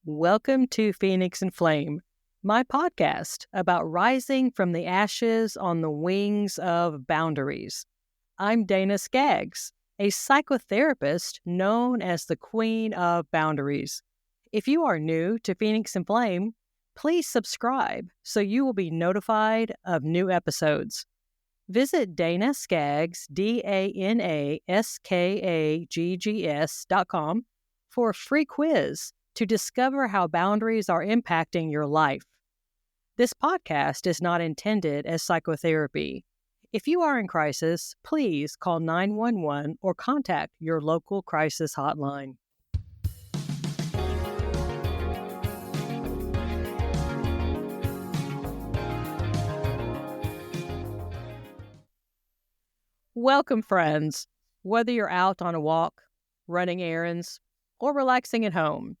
Welcome to Phoenix and Flame, my podcast about rising from the ashes on the wings of boundaries. I'm Dana Skaggs, a psychotherapist known as the Queen of Boundaries. If you are new to Phoenix and Flame, please subscribe so you will be notified of new episodes. Visit Dana Skaggs, DanaSkaggs.com for a free quiz to discover how boundaries are impacting your life. This podcast is not intended as psychotherapy. If you are in crisis, please call 911 or contact your local crisis hotline. Welcome, friends. Whether you're out on a walk, running errands, or relaxing at home,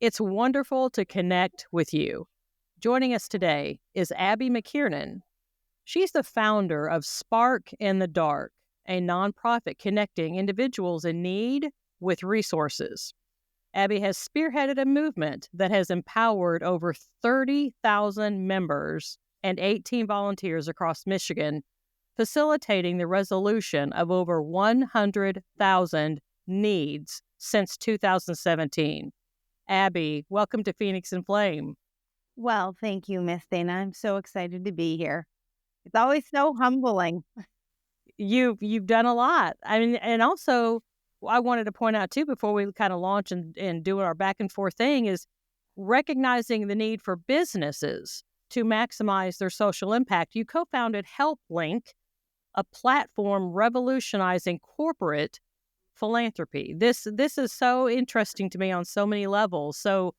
it's wonderful to connect with you. Joining us today is Abby McKiernan. She's the founder of Spark in the Dark, a nonprofit connecting individuals in need with resources. Abby has spearheaded a movement that has empowered over 30,000 members and 18 volunteers across Michigan, facilitating the resolution of over 100,000 needs since 2017. Abby, welcome to Phoenix and Flame. Well, thank you, Miss Dana. I'm so excited to be here. It's always so humbling. You've done a lot. I mean, and also I wanted to point out too, before we kind of launch and do our back and forth thing, is recognizing the need for businesses to maximize their social impact. You co-founded HelpLink, a platform revolutionizing corporate philanthropy. This is so interesting to me on so many levels. So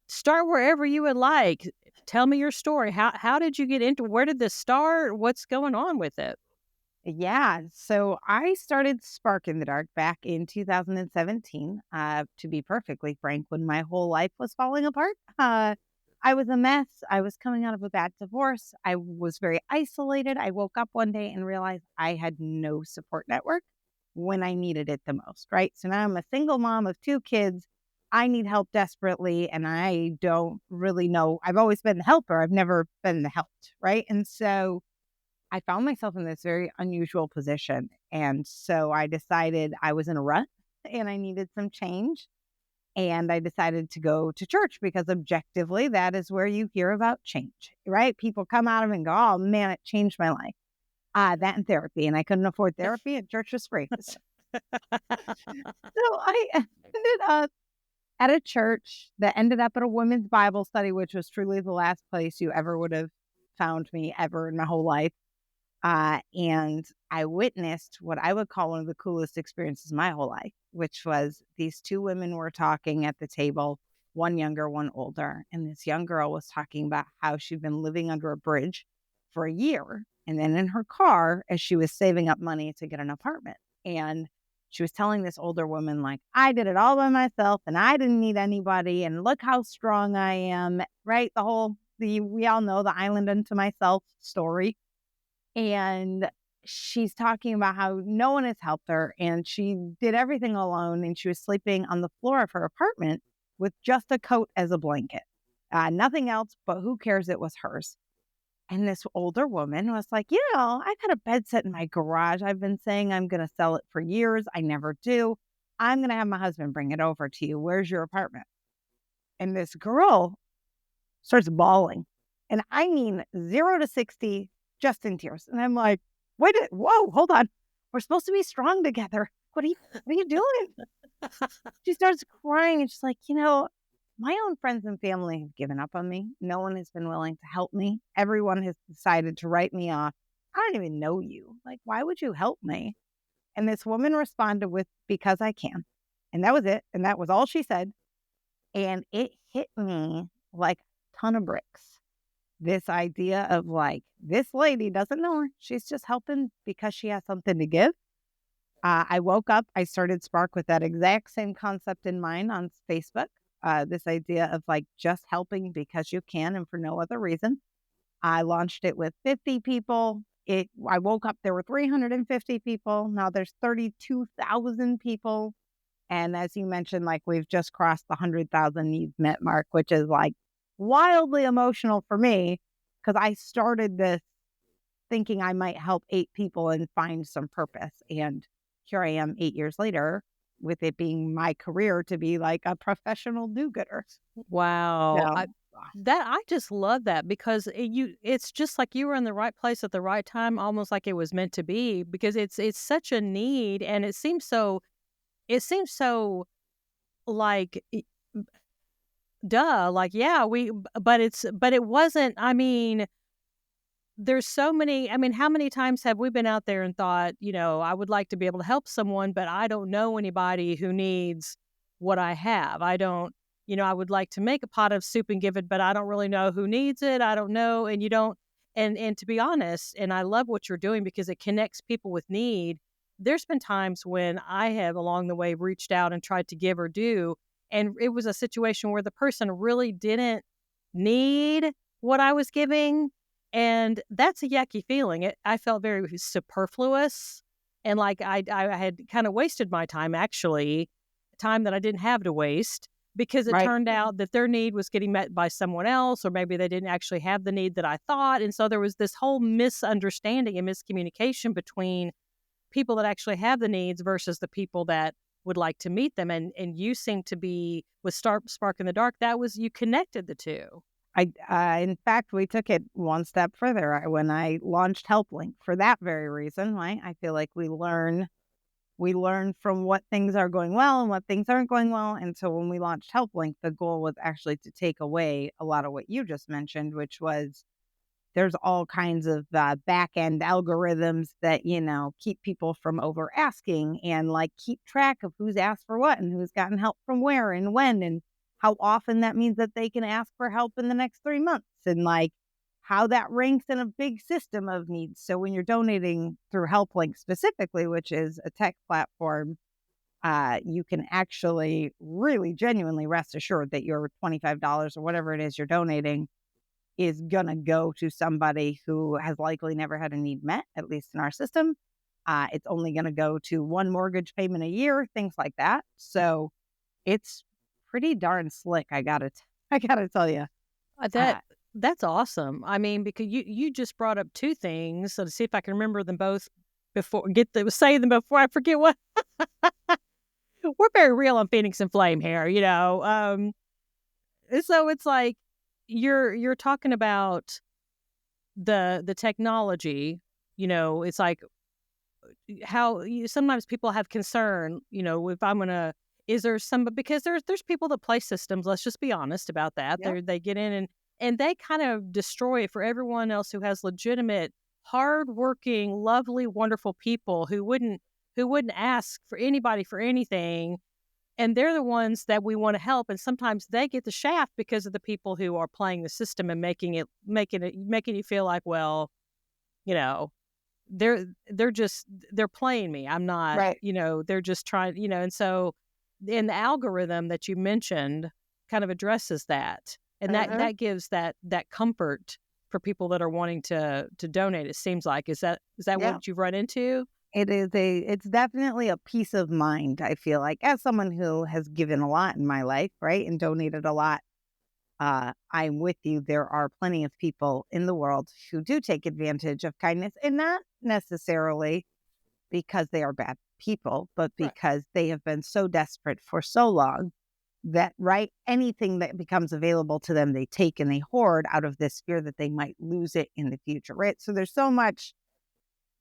start wherever you would like. Tell me your story. How did you get into, where did this start? What's going on with it? Yeah, so I started Spark in the Dark back in 2017, to be perfectly frank, when my whole life was falling apart. I was a mess. I was coming out of a bad divorce. I was very isolated. I woke up one day and realized I had no support network when I needed it the most, right? So now I'm a single mom of 2 kids. I need help desperately, and I don't really know. I've always been the helper. I've never been the helped, right? And so I found myself in this very unusual position. And so I decided I was in a rut and I needed some change. And I decided to go to church because objectively, that is where you hear about change, right? People come out of it and go, oh man, it changed my life. That and therapy. And I couldn't afford therapy and church was free. So I ended up at a church that ended up at a women's Bible study, which was truly the last place you ever would have found me ever in my whole life. And I witnessed what I would call one of the coolest experiences of my whole life, which was these 2 women were talking at the table, one younger, one older. And this young girl was talking about how she'd been living under a bridge for a year. And then in her car, as she was saving up money to get an apartment. And she was telling this older woman, like, I did it all by myself and I didn't need anybody. And look how strong I am, right? We all know the island unto myself story. And she's talking about how no one has helped her and she did everything alone. And she was sleeping on the floor of her apartment with just a coat as a blanket. Nothing else, but who cares? It was hers. And this older woman was like, I've had a bed set in my garage. I've been saying I'm going to sell it for years. I never do. I'm going to have my husband bring it over to you. Where's your apartment? And this girl starts bawling. And I mean 0 to 60 just in tears. And I'm like, whoa, hold on. We're supposed to be strong together. What are you doing? She starts crying and she's like, my own friends and family have given up on me. No one has been willing to help me. Everyone has decided to write me off. I don't even know you. Like, why would you help me? And this woman responded with, because I can. And that was it. And that was all she said. And it hit me like a ton of bricks. This idea of like, this lady doesn't know her. She's just helping because she has something to give. I woke up. I started Spark with that exact same concept in mind on Facebook. This idea of like just helping because you can and for no other reason. I launched it with 50 people. I woke up, there were 350 people. Now there's 32,000 people. And as you mentioned, like we've just crossed the 100,000 needs met mark, which is like wildly emotional for me because I started this thinking I might help 8 people and find some purpose. And here I am 8 years later with it being my career to be like a professional do-gooder. Wow. So I just love that because it's just like you were in the right place at the right time, almost like it was meant to be because it's such a need and it seems so like duh, like yeah, but it wasn't, I mean, there's so many, I mean, how many times have we been out there and thought, I would like to be able to help someone, but I don't know anybody who needs what I have. I don't, I would like to make a pot of soup and give it, but I don't really know who needs it. I don't know. And you don't, and to be honest, and I love what you're doing because it connects people with need. There's been times when I have along the way reached out and tried to give or do, and it was a situation where the person really didn't need what I was giving, and that's a yucky feeling. I felt very superfluous and like I had kind of wasted my time, actually, time that I didn't have to waste because it right. turned out that their need was getting met by someone else, or maybe they didn't actually have the need that I thought. And so there was this whole misunderstanding and miscommunication between people that actually have the needs versus the people that would like to meet them. And you seem to be with Spark in the Dark. That was, you connected the two. In fact, we took it one step further when I launched HelpLink for that very reason, right? I feel like we learn from what things are going well and what things aren't going well. And so when we launched HelpLink, the goal was actually to take away a lot of what you just mentioned, which was there's all kinds of back end algorithms that, keep people from over asking and like keep track of who's asked for what and who's gotten help from where and when and how often that means that they can ask for help in the next 3 months and like how that ranks in a big system of needs. So when you're donating through HelpLink specifically, which is a tech platform, you can actually really genuinely rest assured that your $25 or whatever it is you're donating is going to go to somebody who has likely never had a need met, at least in our system. It's only going to go to one mortgage payment a year, things like that. So it's pretty darn slick. I gotta tell you. That that's awesome. I mean, because you just brought up two things, so to see if I can remember them both before say them before I forget what. We're very real on Phoenix and Flame here, and so it's like you're talking about the technology. It's like how sometimes people have concern. If I'm gonna, is there some, because there's people that play systems. Let's just be honest about that. Yep. They get in and they kind of destroy it for everyone else who has legitimate, hardworking, lovely, wonderful people who wouldn't ask for anybody for anything, and they're the ones that we want to help. And sometimes they get the shaft because of the people who are playing the system and making you feel like, well, you know, they're playing me. I'm not, Right. they're just trying, and so in the algorithm that you mentioned kind of addresses that. And Uh-huh. that gives that comfort for people that are wanting to donate. It seems like, is that Yeah. what you've run into? It's definitely a peace of mind, I feel like, as someone who has given a lot in my life, right? And donated a lot. I'm with you. There are plenty of people in the world who do take advantage of kindness, and not necessarily because they are bad people, but Right. because they have been so desperate for so long that, right, anything that becomes available to them, they take and they hoard out of this fear that they might lose it in the future, right? So there's so much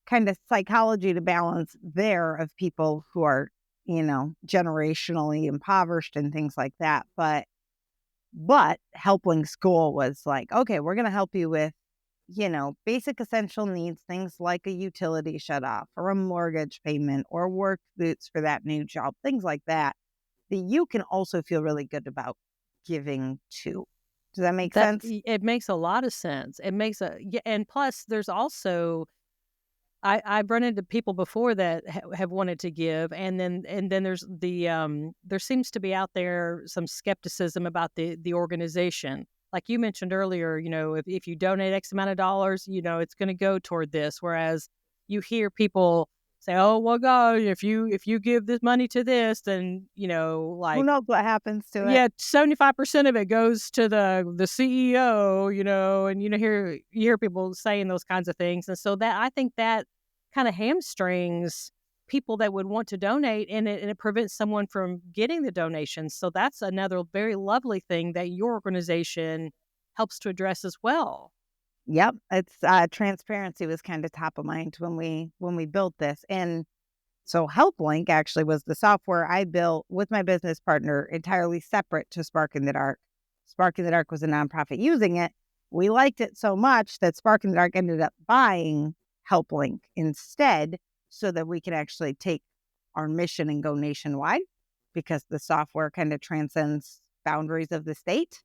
kind of psychology to balance there of people who are, generationally impoverished and things like that. But helping school was like, okay, we're going to help you with, basic essential needs, things like a utility shut off or a mortgage payment or work boots for that new job, things like that, that you can also feel really good about giving to. Does that make sense? It makes a lot of sense. It makes a yeah, and plus there's also I've run into people before that have wanted to give, and then there's there seems to be out there some skepticism about the organization. Like you mentioned earlier, if you donate X amount of dollars, it's going to go toward this. Whereas you hear people say, "Oh, well, God, if you give this money to this, then, Who like, knows what happens to it? yeah, 75% of it goes to the CEO," and, you hear people saying those kinds of things, and so that I think that kinda hamstrings people that would want to donate, and it prevents someone from getting the donations, so that's another very lovely thing that your organization helps to address as well. Yep, it's transparency was kind of top of mind when we built this, and so HelpLink actually was the software I built with my business partner entirely separate to Spark in the Dark. Spark in the Dark was a nonprofit using it. We liked it so much that Spark in the Dark ended up buying HelpLink instead so that we could actually take our mission and go nationwide because the software kind of transcends boundaries of the state.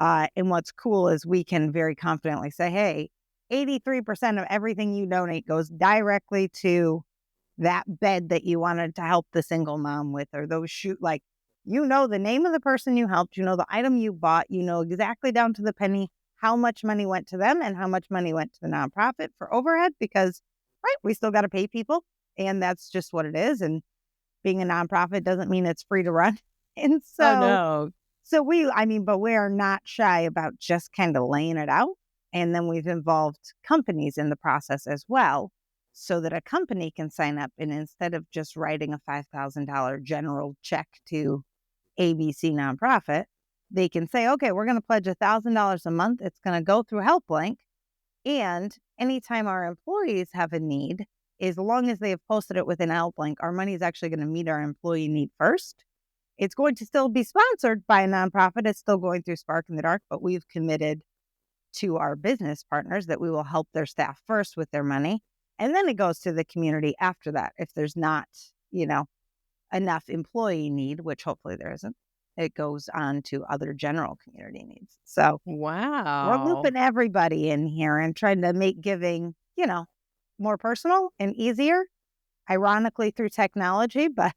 And what's cool is we can very confidently say, hey, 83% of everything you donate goes directly to that bed that you wanted to help the single mom with, or those like, the name of the person you helped, the item you bought, exactly down to the penny how much money went to them and how much money went to the nonprofit for overhead because, right, we still got to pay people. And that's just what it is. And being a nonprofit doesn't mean it's free to run. And Oh, so no. but we are not shy about just kind of laying it out. And then we've involved companies in the process as well, so that a company can sign up and instead of just writing a $5,000 general check to ABC nonprofit, they can say, okay, we're going to pledge $1,000 a month. It's going to go through HelpLink. And anytime our employees have a need, as long as they have posted it within HelpLink, our money is actually going to meet our employee need first. It's going to still be sponsored by a nonprofit. It's still going through Spark in the Dark, but we've committed to our business partners that we will help their staff first with their money. And then it goes to the community after that. If there's not, enough employee need, which hopefully there isn't, it goes on to other general community needs. So we're Wow. looping everybody in here and trying to make giving, more personal and easier, ironically through technology, but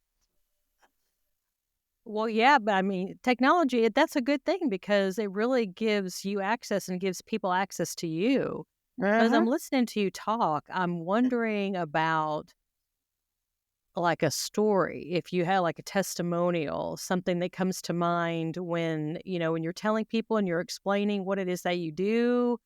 Well, yeah, but I mean, technology, that's a good thing because it really gives you access and gives people access to you. But as uh I'm listening to you talk, I'm wondering about like a story. If you had like a testimonial, something that comes to mind when you're telling people and you're explaining what it is that you do,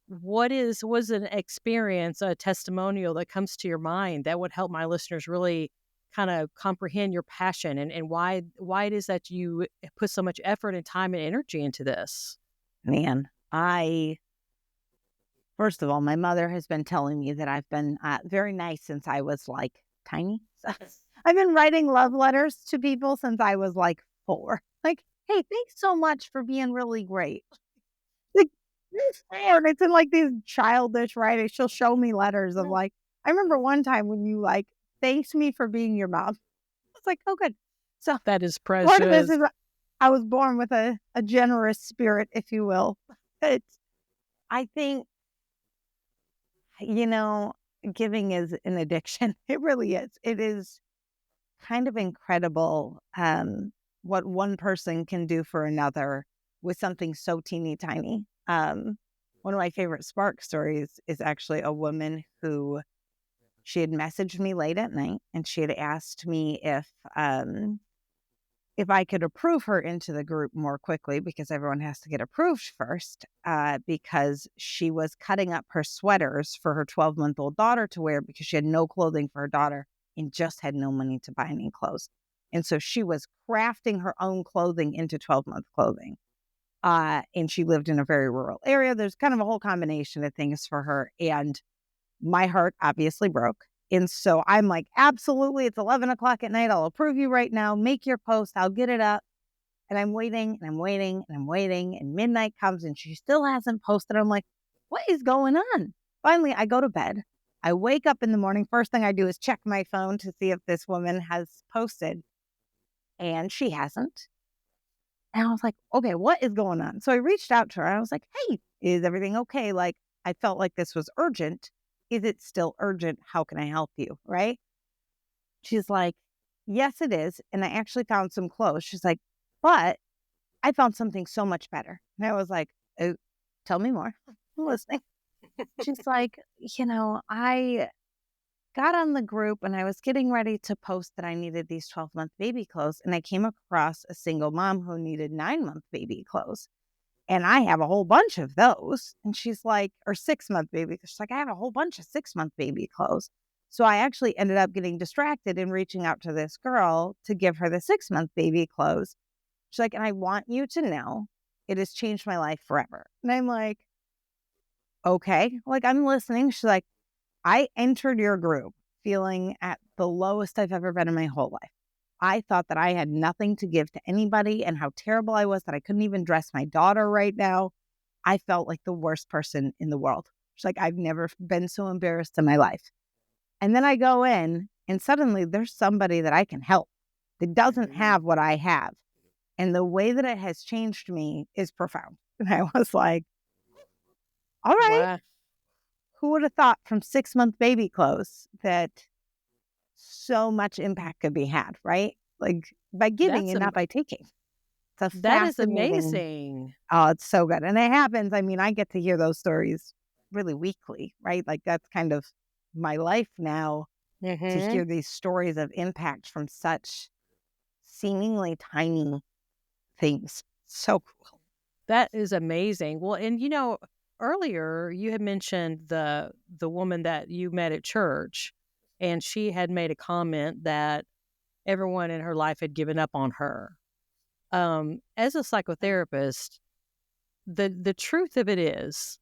was an experience, a testimonial that comes to your mind that would help my listeners really kind of comprehend your passion and why it is that you put so much effort and time and energy into this. man, first of all, my mother has been telling me that I've been very nice since I was like tiny. So I've been writing love letters to people since I was like 4. Like, hey, thanks so much for being really great. Like, you're 4. And it's in like these childish writing. She'll show me letters of like, I remember one time when you like thanked me for being your mom. I was like, oh, good. So That is part of this precious. is I was born with a generous spirit, if you will. It's, I think You know, giving is an addiction. It really is. It is kind of incredible what one person can do for another with something so teeny tiny. One of my favorite Spark stories is actually a woman who she had messaged me late at night and she had asked me if I could approve her into the group more quickly because everyone has to get approved first, because she was cutting up her sweaters for her 12-month-old daughter to wear because she had no clothing for her daughter and just had no money to buy any clothes. And so she was crafting her own clothing into 12-month clothing. And she lived in a very rural area. There's kind of a whole combination of things for her. And my heart obviously broke. And so I'm like, absolutely, it's 11 o'clock at night. I'll approve you right now. Make your post. I'll get it up. And I'm waiting and I'm waiting and I'm waiting. And midnight comes and she still hasn't posted. I'm like, what is going on? Finally, I go to bed. I wake up in the morning. First thing I do is check my phone to see if this woman has posted. And she hasn't. And I was like, okay, what is going on? So I reached out to her. I was like, hey, is everything okay? Like, I felt like this was urgent. Is it still urgent? How can I help you? Right. She's like, yes, it is. And I actually found some clothes. She's like, but I found something so much better. And I was like, oh, tell me more. I'm listening. She's like, I got on the group and I was getting ready to post that I needed these 12-month baby clothes. And I came across a single mom who needed 9-month baby clothes. And I have a whole bunch of those. And she's like, or 6-month baby. She's like, I have a whole bunch of 6-month baby clothes. So I actually ended up getting distracted and reaching out to this girl to give her the 6-month baby clothes. She's like, and I want you to know it has changed my life forever. And I'm like, okay, like I'm listening. She's like, I entered your group feeling at the lowest I've ever been in my whole life. I thought that I had nothing to give to anybody and how terrible I was that I couldn't even dress my daughter right now. I felt like the worst person in the world. She's like, I've never been so embarrassed in my life. And then I go in and suddenly there's somebody that I can help that doesn't have what I have. And the way that it has changed me is profound. And I was like, all right, Wow. who would have thought from 6-month baby clothes that so much impact could be had, right? Like by giving That's and not am- by taking. It's a that is fascinating. amazing. Oh, it's so good. And it happens. I mean, I get to hear those stories really weekly, right? Like that's kind of my life now to Hmm. hear these stories of impact from such seemingly tiny things. So cool. That is amazing. Well, and earlier you had mentioned the woman that you met at church, and she had made a comment that everyone in her life had given up on her. As a psychotherapist, the truth of it is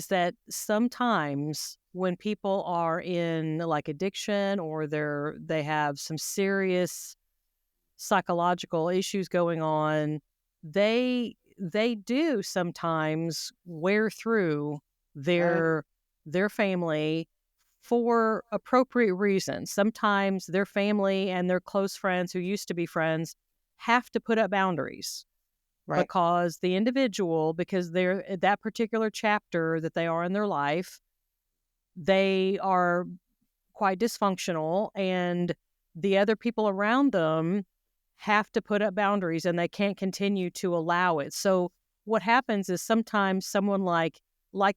that sometimes when people are in like addiction or they have some serious psychological issues going on, they do sometimes wear through their their family for appropriate reasons. Sometimes their family and their close friends who used to be friends have to put up boundaries Right. because the individual, because they're at that particular chapter that they are in their life, they are quite dysfunctional, and the other people around them have to put up boundaries and they can't continue to allow it. So what happens is sometimes someone like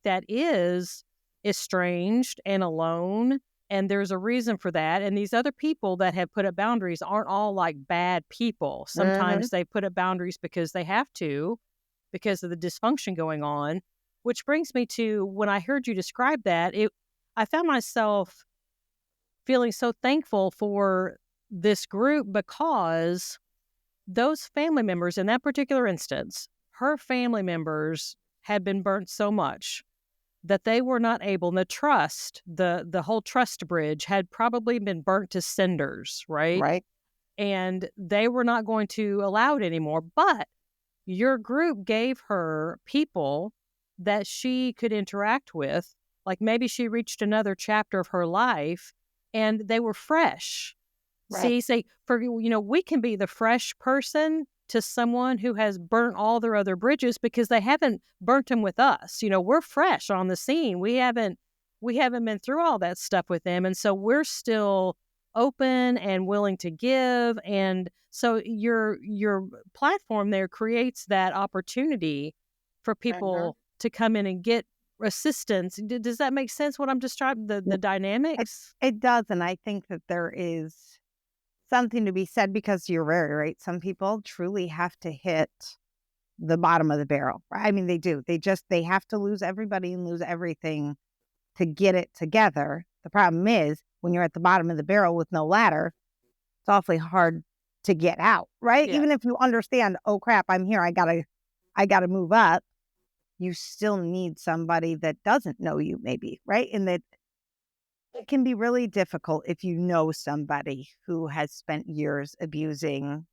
that is estranged and alone, and there's a reason for that. And these other people that have put up boundaries aren't all like bad people. Mm-hmm. Sometimes they put up boundaries because they have to, because of the dysfunction going on. Which brings me to when I heard you describe that, I found myself feeling so thankful for this group because those family members in that particular instance, her family members had been burnt so much that they were not able, and the whole trust bridge had probably been burnt to cinders, right? Right. And they were not going to allow it anymore. But your group gave her people that she could interact with. Like maybe she reached another chapter of her life and they were fresh. Right. See, we can be the fresh person to someone who has burnt all their other bridges because they haven't burnt them with us. We're fresh on the scene. We haven't been through all that stuff with them. And so we're still open and willing to give. And so your platform there creates that opportunity for Mhm. people to come in and get assistance. Does that make sense what I'm describing? The It dynamics? it does, and I think that there is something to be said because you're very right. Some people truly have to hit the bottom of the barrel. Right? I mean, they do. They have to lose everybody and lose everything to get it together. The problem is when you're at the bottom of the barrel with no ladder, it's awfully hard to get out, right? Yeah. Even if you understand, oh crap, I'm here. I gotta move up. You still need somebody that doesn't know you, maybe, right? And that it can be really difficult if you know somebody who has spent years abusing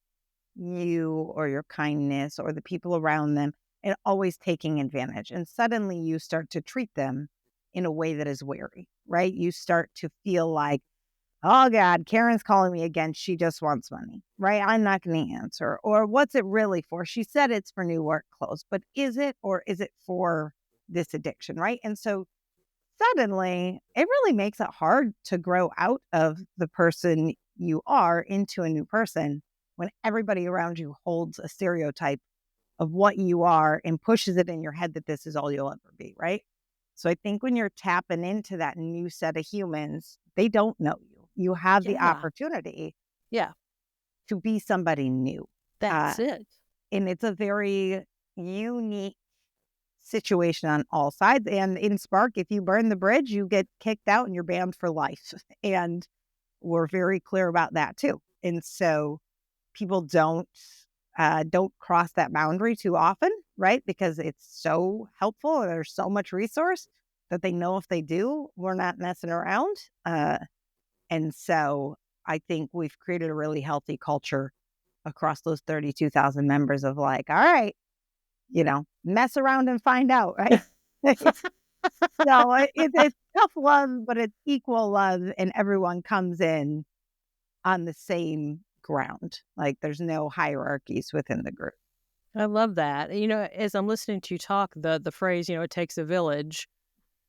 you or your kindness or the people around them and always taking advantage. And suddenly you start to treat them in a way that is wary, right? You start to feel like, oh God, Karen's calling me again. She just wants money, right? I'm not going to answer. Or what's it really for? She said it's for new work clothes, but is it, or is it for this addiction, right? And so suddenly it really makes it hard to grow out of the person you are into a new person when everybody around you holds a stereotype of what you are and pushes it in your head that this is all you'll ever be, right? So I think when you're tapping into that new set of humans, They don't know you. You have the Yeah. opportunity Yeah. to be somebody new. Uh, That's it. and it's a very unique situation on all sides. And in Spark, if you burn the bridge, you get kicked out and you're banned for life. And we're very clear about that too. And so people don't cross that boundary too often, right? Because it's so helpful. And there's so much resource that they know if they do, we're not messing around. And so I think we've created a really healthy culture across those 32,000 members of like, all right, mess around and find out, right? So it's tough love, but it's equal love, and everyone comes in on the same ground. Like there's no hierarchies within the group. I love that. As I'm listening to you talk, the phrase, it takes a village.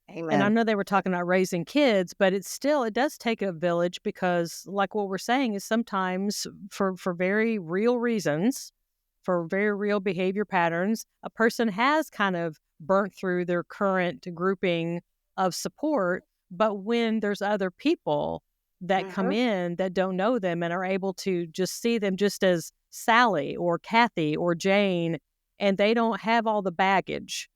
And I Amen. know they were talking about raising kids, but it does take a village because like what we're saying is sometimes for very real reasons, for very real behavior patterns, a person has kind of burnt through their current grouping of support. But when there's other people that come Mhm. in that don't know them and are able to just see them just as Sally or Kathy or Jane, and they don't have all the baggage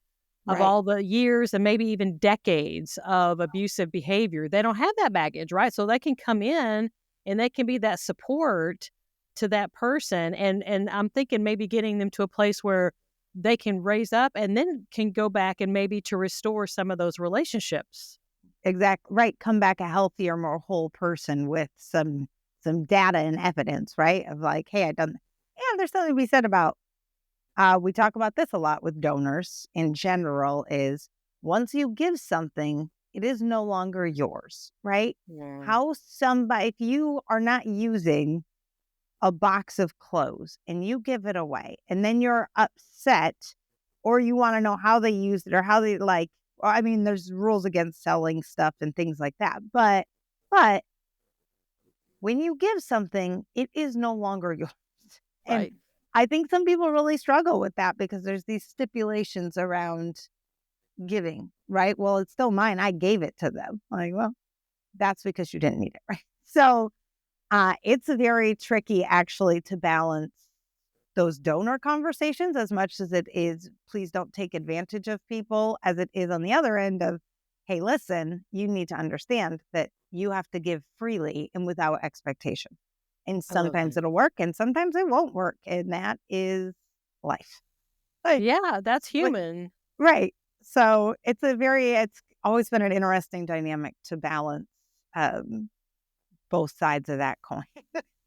of Right. all the years and maybe even decades of abusive behavior. They don't have that baggage, right? So they can come in and they can be that support to that person. And I'm thinking maybe getting them to a place where they can raise up and then can go back and maybe to restore some of those relationships. Exactly. Right. Come back a healthier, more whole person with some data and evidence, right? Of like, hey, I done. And there's something to be said about. We talk about this a lot with donors in general. Is once you give something, it is no longer yours, right? Yeah. How somebody, if you are not using a box of clothes and you give it away and then you're upset or you want to know how they used it or how they like, well, I mean, there's rules against selling stuff and things like that. But when you give something, it is no longer yours. And Right. I think some people really struggle with that because there's these stipulations around giving, right? Well, it's still mine. I gave it to them. Like, well, that's because you didn't need it, right? So it's very tricky actually to balance those donor conversations as much as it is, please don't take advantage of people, as it is on the other end of, hey, listen, you need to understand that you have to give freely and without expectation. And I love sometimes that. it'll work and sometimes it won't work. And that is life. Like, Yeah, that's like, human. right. So it's always been an interesting dynamic to balance um, both sides of that coin.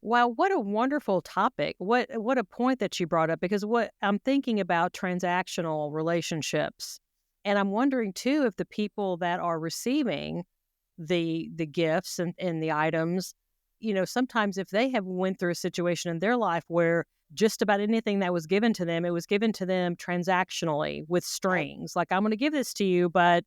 Wow, what a wonderful topic. What a point that you brought up because what I'm thinking about transactional relationships. And I'm wondering too if the people that are receiving the gifts and the items, sometimes if they have went through a situation in their life where just about anything that was given to them, it was given to them transactionally with Right. strings. Like I'm going to give this to you, but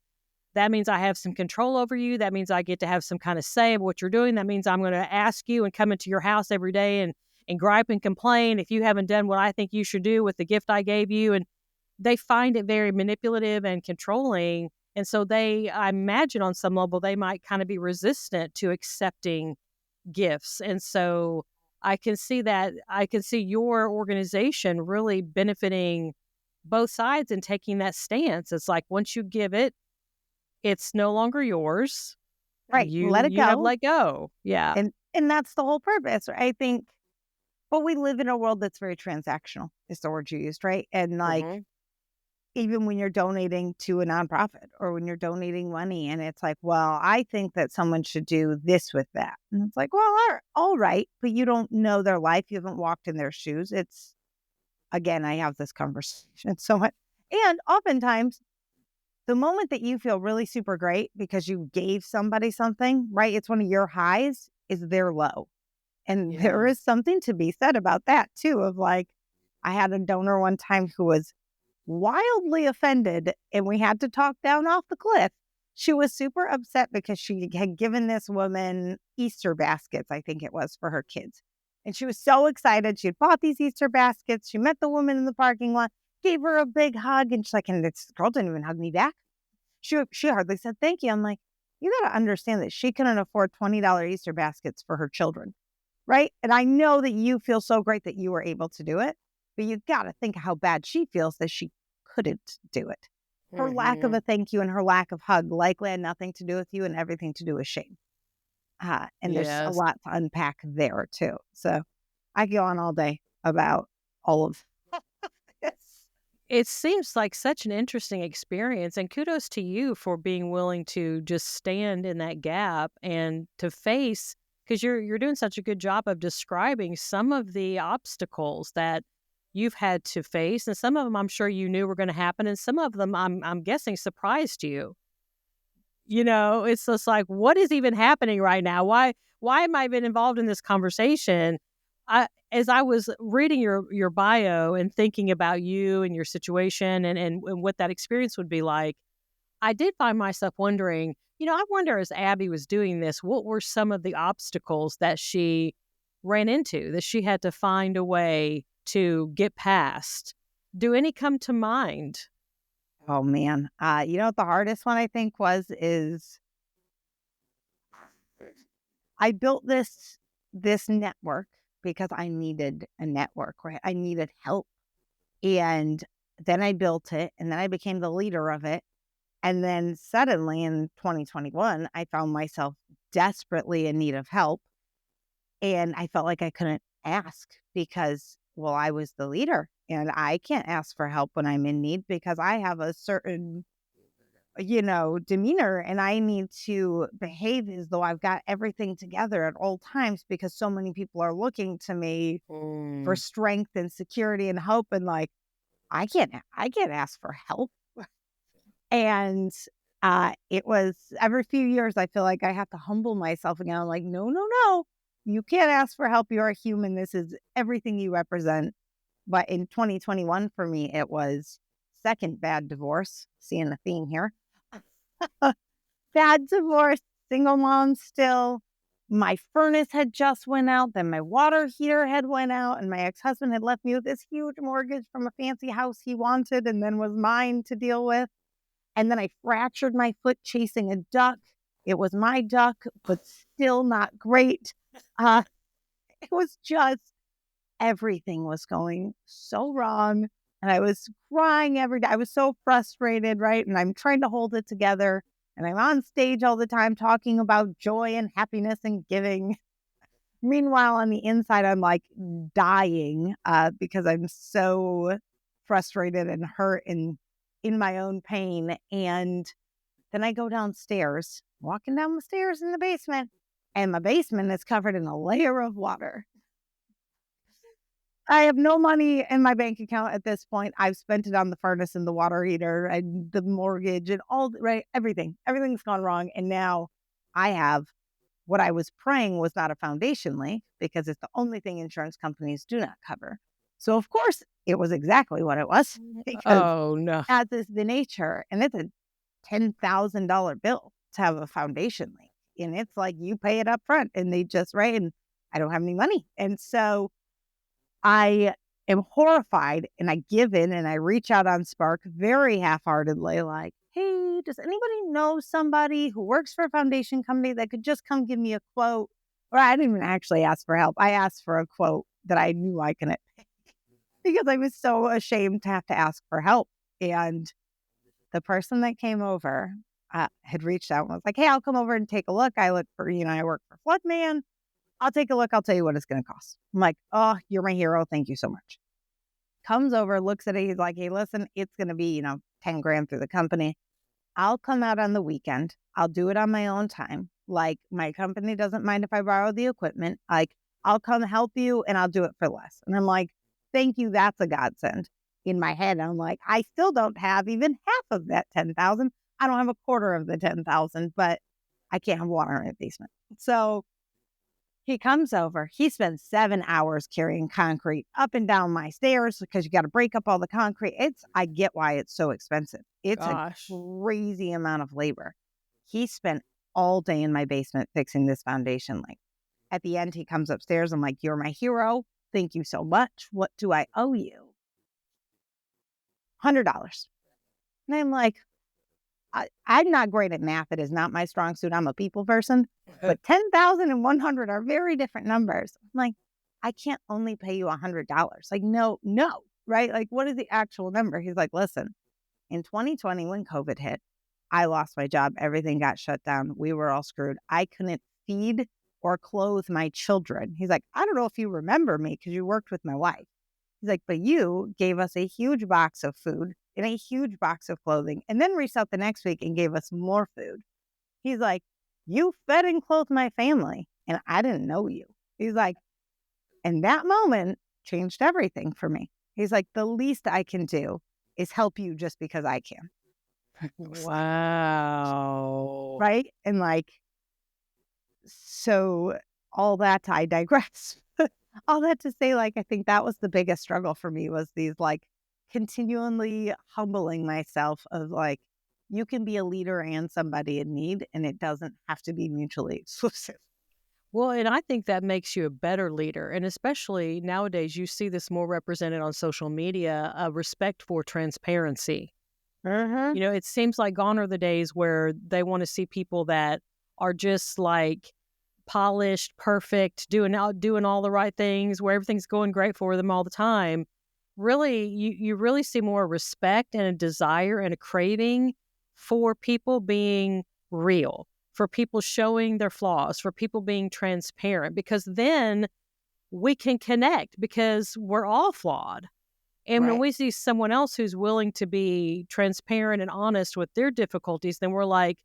that means I have some control over you. That means I get to have some kind of say of what you're doing. That means I'm going to ask you and come into your house every day and gripe and complain if you haven't done what I think you should do with the gift I gave you. And they find it very manipulative and controlling. And so I imagine on some level, they might kind of be resistant to accepting gifts. And so I can see your organization really benefiting both sides and taking that stance. It's like once you give it, it's no longer yours. Right. Let it You have go. let go. Yeah. And that's the whole purpose. I think, but we live in a world that's very transactional, is the word you used, right? And like, Mhm. even when you're donating to a nonprofit or when you're donating money, and it's like, well, I think that someone should do this with that. And it's like, well, all right, but you don't know their life. You haven't walked in their shoes. It's, again, I have this conversation so much. And oftentimes, the moment that you feel really super great because you gave somebody something, right? It's one of your highs, is their low. And there Yeah. is something to be said about that too, of like, I had a donor one time who was wildly offended and we had to talk down off the cliff. She was super upset because she had given this woman Easter baskets, I think it was, for her kids. And she was so excited. She had bought these Easter baskets. She met the woman in the parking lot, gave her a big hug, and she's like, and this girl didn't even hug me back. She hardly said thank you. I'm like, You got to understand that she couldn't afford $20 Easter baskets for her children, right? And I know that you feel so great that you were able to do it, but you got to think how bad she feels that she couldn't do it. Her lack of Hmm. a thank you and her lack of hug likely had nothing to do with you and everything to do with shame. And there's a Yes. lot to unpack there too. So I go on all day about all of this. It seems like such an interesting experience, and kudos to you for being willing to just stand in that gap and to face, because you're doing such a good job of describing some of the obstacles that you've had to face, and some of them I'm sure you knew were going to happen, and some of them I'm guessing surprised you. It's just like, what is even happening right now? Why am I even involved in this conversation? As I was reading your bio and thinking about you and your situation and what that experience would be like, I did find myself wondering, I wonder as Abby was doing this, what were some of the obstacles that she ran into, that she had to find a way to get past? Do any come to mind? Oh man. You know what the hardest one I think is I built this network because I needed a network, right? I needed help. And then I built it and then I became the leader of it. And then suddenly in 2021, I found myself desperately in need of help. And I felt like I couldn't ask because, well, I was the leader and I can't ask for help when I'm in need because I have a certain, demeanor and I need to behave as though I've got everything together at all times because so many people are looking to me for Mm. strength and security and hope. And like, I can't ask for help. And, it was every few years, I feel like I have to humble myself again. I'm like, "No, no, no. You can't ask for help. You're a human. This is everything you represent." But in 2021, for me, it was second bad divorce, seeing the theme here. Bad divorce, single mom still. My furnace had just went out, then my water heater had went out, and my ex-husband had left me with this huge mortgage from a fancy house he wanted and then was mine to deal with. And then I fractured my foot chasing a duck. It was my duck, but still not great. Uh, it was just everything was going so wrong. And I was crying every day. I was so frustrated, right? And I'm trying to hold it together. And I'm on stage all the time talking about joy and happiness and giving. Meanwhile, on the inside, I'm like dying because I'm so frustrated and hurt and in my own pain. And then I go downstairs, walking down the stairs in the basement, and my basement is covered in a layer of water. I have no money in my bank account at this point. I've spent it on the furnace and the water heater and the mortgage and right, everything. Everything's gone wrong. And now I have what I was praying was not a foundation leak because it's the only thing insurance companies do not cover. So, of course, it was exactly what it was because Oh, no. as is the nature, and it's a $10,000 bill to have a foundation leak. And it's like you pay it up front and they just, right. And I don't have any money. And so I am horrified and I give in and I reach out on Spark very half heartedly, like, hey, does anybody know somebody who works for a foundation company that could just come give me a quote? Or I didn't even actually ask for help. I asked for a quote that I knew I couldn't because I was so ashamed to have to ask for help. And the person that came over had reached out and was like, hey, I'll come over and take a look. I work for Floodman. I'll take a look. I'll tell you what it's going to cost. I'm like, oh, you're my hero. Thank you so much. Comes over, looks at it. He's like, hey, listen, it's going to be, 10 grand through the company. I'll come out on the weekend. I'll do it on my own time. Like, my company doesn't mind if I borrow the equipment. Like, I'll come help you and I'll do it for less. And I'm like, thank you. That's a godsend. In my head, I'm like, I still don't have even half of that 10,000. I don't have a quarter of the 10,000, but I can't have water in the basement. So he comes over. He spends 7 hours carrying concrete up and down my stairs because you got to break up all the concrete. I get why it's so expensive. It's a Gosh. crazy amount of labor. He spent all day in my basement fixing this foundation. Like at the end, he comes upstairs. I'm like, you're my hero. Thank you so much. What do I owe you? $100. And I'm like, I'm not great at math. It is not my strong suit. I'm a people person. But 10,000 and 100 are very different numbers. I'm like, I can't only pay you $100. Like, no, right? Like, what is the actual number? He's like, listen, in 2020, when COVID hit, I lost my job. Everything got shut down. We were all screwed. I couldn't feed or clothe my children. He's like, I don't know if you remember me because you worked with my wife. He's like, but you gave us a huge box of food and a huge box of clothing, and then reached out the next week and gave us more food. He's like, you fed and clothed my family, and I didn't know you. He's like, and that moment changed everything for me. He's like, the least I can do is help you just because I can. Wow. Right? And like, so all that, I digress. All that to say, like, I think that was the biggest struggle for me, was these like continually humbling myself of like, you can be a leader and somebody in need, and it doesn't have to be mutually exclusive. Well, and I think that makes you a better leader. And especially nowadays, you see this more represented on social media, a respect for transparency. Mm-hmm. It seems like gone are the days where they want to see people that are just like polished, perfect, doing all the right things, where everything's going great for them all the time. Really, you really see more respect and a desire and a craving for people being real, for people showing their flaws, for people being transparent, because then we can connect because we're all flawed. And when Right. we see someone else who's willing to be transparent and honest with their difficulties, then we're like,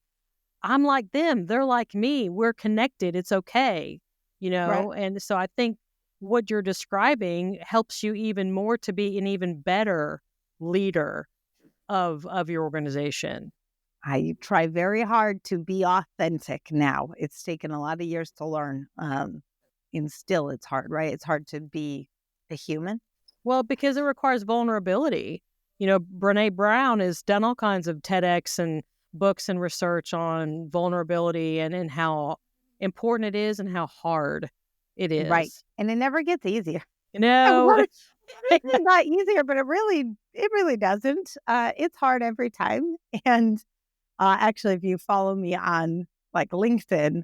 I'm like them. They're like me. We're connected. It's okay. Right. And so I think what you're describing helps you even more to be an even better leader of your organization. I try very hard to be authentic now. It's taken a lot of years to learn. And still it's hard, right? It's hard to be a human. Well, because it requires vulnerability. Brene Brown has done all kinds of TEDx and books and research on vulnerability and how important it is and how hard it Right. is. And it never gets easier. You It know, works. It's not easier, but it really doesn't. It's hard every time. And actually, if you follow me on like LinkedIn,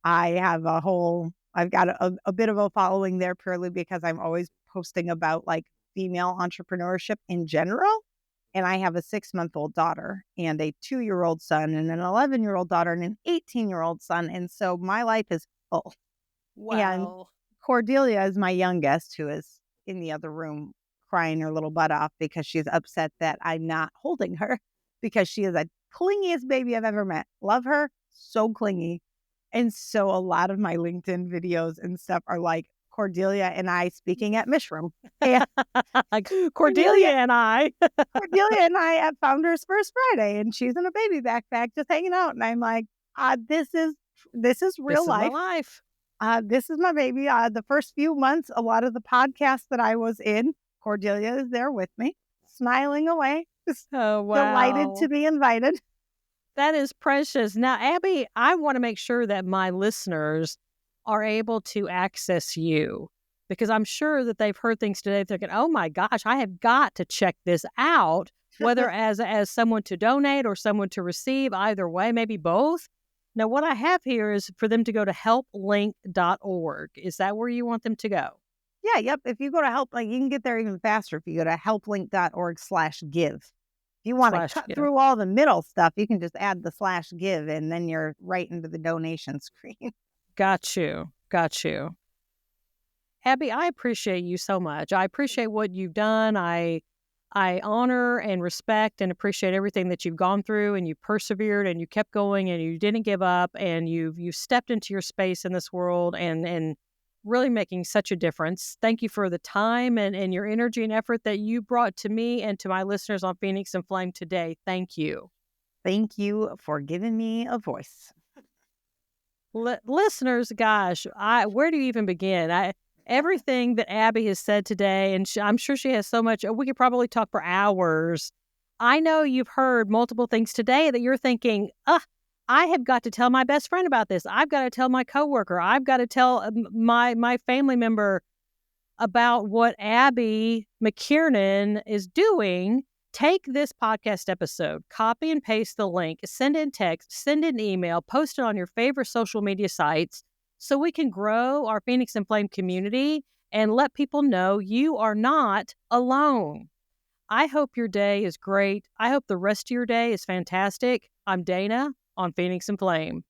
I've got a bit of a following there purely because I'm always posting about like female entrepreneurship in general. And I have a 6-month-old daughter and a 2-year-old son and an 11-year-old daughter and an 18-year-old son. And so my life is full. And wow. Cordelia is my youngest, who is in the other room crying her little butt off because she's upset that I'm not holding her, because she is the clingiest baby I've ever met. Love her, so clingy. And so a lot of my LinkedIn videos and stuff are like Cordelia and I speaking at Mishram. And Cordelia and I. Cordelia and I at Founders First Friday, and she's in a baby backpack just hanging out. And I'm like, this is real This is my life. life. This is my baby. The first few months, a lot of the podcasts that I was in, Cordelia is there with me, smiling away, just Oh, delighted to wow. be invited. That is precious. Now, Abby, I want to make sure that my listeners are able to access you, because I'm sure that they've heard things today thinking, oh my gosh, I have got to check this out, whether as someone to donate or someone to receive, either way, maybe both. Now, what I have here is for them to go to helplink.org. Is that where you want them to go? Yeah, yep. If you go to help, like you can get there even faster if you go to helplink.org/give. If you want to Slash, cut through all the middle stuff, you can just add the /give, and then you're right into the donation screen. got you. Got you. Abby, I appreciate you so much. I appreciate what you've done. I honor and respect and appreciate everything that you've gone through, and you persevered and you kept going and you didn't give up, and you've stepped into your space in this world and really making such a difference. Thank you for the time and your energy and effort that you brought to me and to my listeners on Phoenix and Flame today. Thank you. Thank you for giving me a voice. Listeners, gosh, where do you even begin? Everything that Abby has said today, and I'm sure she has so much. We could probably talk for hours. I know you've heard multiple things today that you're thinking, I have got to tell my best friend about this. I've got to tell my coworker. I've got to tell my family member about what Abby McKiernan is doing Take this podcast episode, copy and paste the link, send in text, send an email, post it on your favorite social media sites so we can grow our Phoenix and Flame community and let people know you are not alone. I hope your day is great. I hope the rest of your day is fantastic. I'm Dana on Phoenix and Flame.